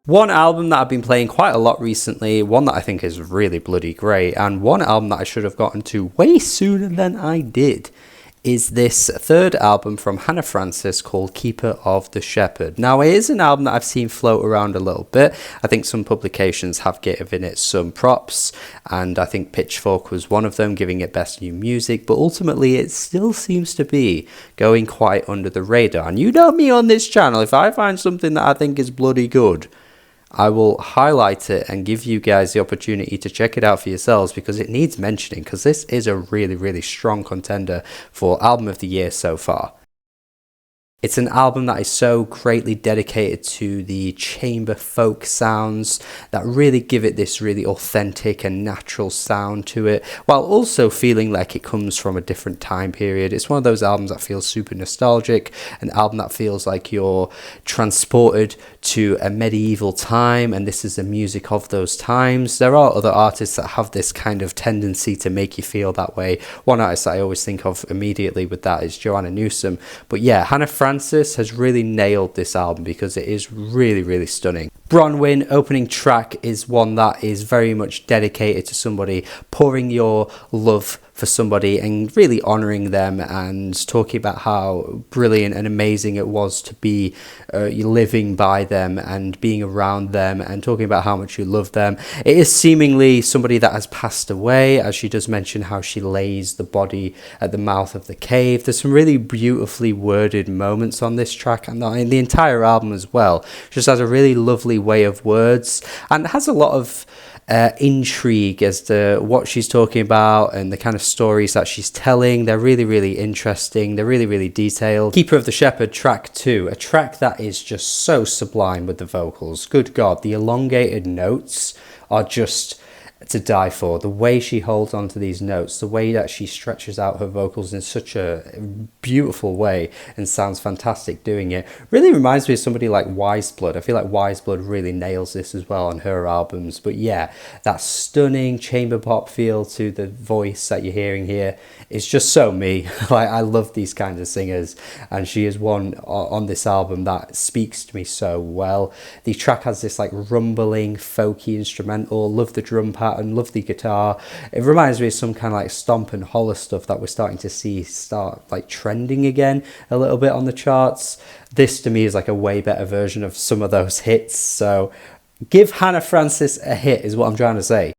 One album that I've been playing quite a lot recently, one that I think is really bloody great, and one album that I should have gotten to way sooner than I did, is this third album from Hannah Francis called Keeper of the Shepherd. Now, it is an album that I've seen float around a little bit. I think some publications have given it some props, and I think Pitchfork was one of them, giving it Best New Music, but ultimately it still seems to be going quite under the radar. And you know me on this channel, if I find something that I think is bloody good, I will highlight it and give you guys the opportunity to check it out for yourselves, because it needs mentioning, because this is a really, really strong contender for Album of the Year so far. It's an album that is so greatly dedicated to the chamber folk sounds that really give it this really authentic and natural sound to it, while also feeling like it comes from a different time period. It's one of those albums that feels super nostalgic, an album that feels like you're transported to a medieval time, and this is the music of those times. There are other artists that have this kind of tendency to make you feel that way. One artist that I always think of immediately with that is Joanna Newsom. But yeah, Hannah Francis has really nailed this album because it is really, really stunning. Bronwyn, opening track, is one that is very much dedicated to somebody pouring your love for somebody and really honouring them and talking about how brilliant and amazing it was to be living by them and being around them, and talking about how much you love them. It is seemingly somebody that has passed away, as she does mention how she lays the body at the mouth of the cave. There's some really beautifully worded moments on this track, and in the entire album as well. It just has a really lovely way of words, and it has a lot of intrigue as to what she's talking about and the kind of stories that she's telling. They're really, really interesting. They're really, really detailed. Keeper of the Shepherd, track 2, a track that is just so sublime with the vocals. Good God, the elongated notes are just to die for. The way she holds on to these notes, the way that she stretches out her vocals in such a beautiful way and sounds fantastic doing it, really reminds me of somebody like Wise Blood. I feel like Wise Blood really nails this as well on her albums. But yeah, that stunning chamber pop feel to the voice that you're hearing here is just so me. Like, I love these kinds of singers, and she is one on this album that speaks to me so well. The track has this like rumbling folky instrumental. Love the drum pattern, love the guitar. It reminds me of some kind of like stomp and holler stuff that we're starting to see start like trending again a little bit on the charts. This to me is like a way better version of some of those hits. So give Hannah Francis a hit is what I'm trying to say.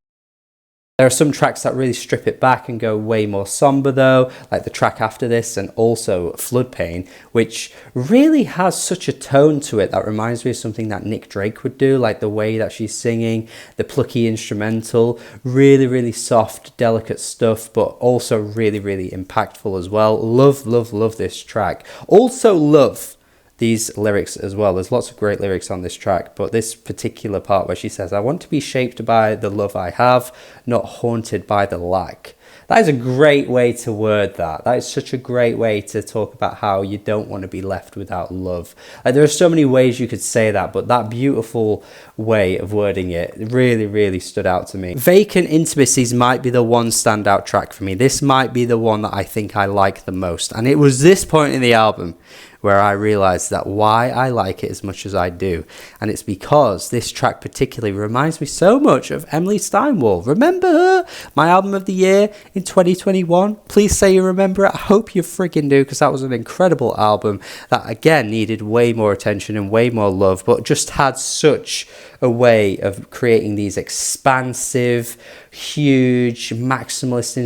There are some tracks that really strip it back and go way more somber though, like the track after this, and also Floodpain, which really has such a tone to it that reminds me of something that Nick Drake would do, like the way that she's singing, the plucky instrumental, really, really soft, delicate stuff, but also really, really impactful as well. Love, love, love this track. Also love these lyrics as well. There's lots of great lyrics on this track, but this particular part where she says, "I want to be shaped by the love I have, not haunted by the lack." That is a great way to word that. That is such a great way to talk about how you don't want to be left without love. Like, there are so many ways you could say that, but that beautiful way of wording it really, really stood out to me. Vacant, Intimacies might be the one standout track for me. This might be the one that I think I like the most. And it was this point in the album where I realised that why I like it as much as I do. And it's because this track particularly reminds me so much of Emily Steinwall. Remember her? My album of the year in 2021? Please say you remember it. I hope you friggin' do, because that was an incredible album that, again, needed way more attention and way more love, but just had such a way of creating these expansive, huge, maximalist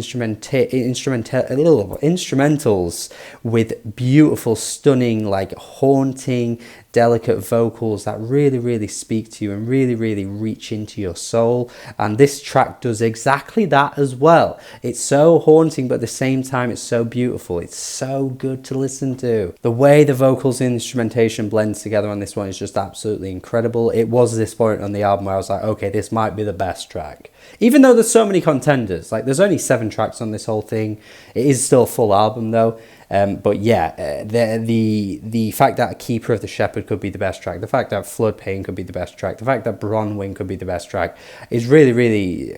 instrumentals with beautiful, stunning, like haunting, delicate vocals that really, really speak to you and really, really reach into your soul. And this track does exactly that as well. It's so haunting, but at the same time, it's so beautiful. It's so good to listen to. The way the vocals and instrumentation blends together on this one is just absolutely incredible. It was this point on the album where I was like, okay, this might be the best track. Even though there's so many contenders, like there's only 7 tracks on this whole thing. It is still a full album though. But yeah, the fact that Keeper of the Shepherd could be the best track, the fact that Floodpain could be the best track, the fact that Bronwyn could be the best track is really, really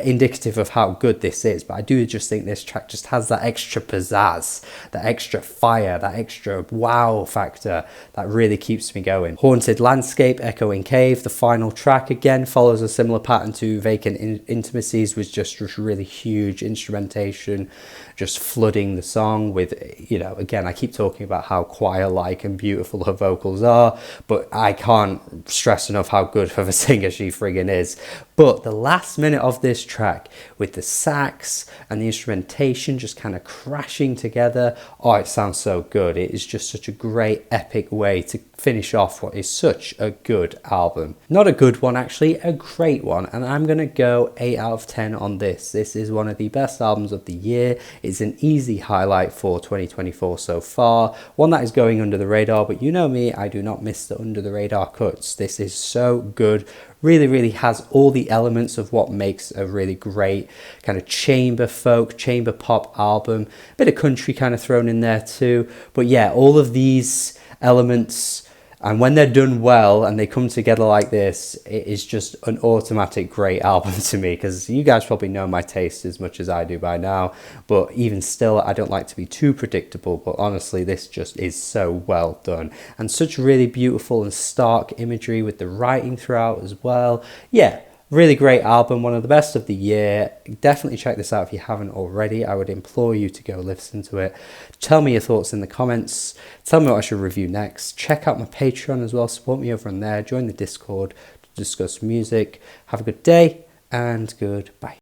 indicative of how good this is. But I do just think this track just has that extra pizzazz, that extra fire, that extra wow factor that really keeps me going. Haunted Landscape, Echoing Cave, the final track, again follows a similar pattern to Vacant Intimacies, with just really huge instrumentation, just flooding the song with, you know, again, I keep talking about how choir-like and beautiful her vocals are, but I can't stress enough how good of a singer she friggin' is. But the last minute of this track, with the sax and the instrumentation just kind of crashing together, oh, it sounds so good. It is just such a great, epic way to finish off what is such a good album. Not a good one, actually, a great one. And I'm going to go 8 out of 10 on this. This is one of the best albums of the year. It's an easy highlight for 2024 so far. One that is going under the radar, but you know me, I do not miss the under the radar cuts. This is so good. Really, really has all the elements of what makes a really great kind of chamber folk, chamber pop album. A bit of country kind of thrown in there too. But yeah, all of these elements, and when they're done well and they come together like this, it is just an automatic great album to me, because you guys probably know my taste as much as I do by now. But even still, I don't like to be too predictable. But honestly, this just is so well done. And such really beautiful and stark imagery with the writing throughout as well. Yeah. Really great album, one of the best of the year. Definitely check this out if you haven't already. I would implore you to go listen to it. Tell me your thoughts in the comments. Tell me what I should review next. Check out my Patreon as well. Support me over on there. Join the Discord to discuss music. Have a good day and goodbye.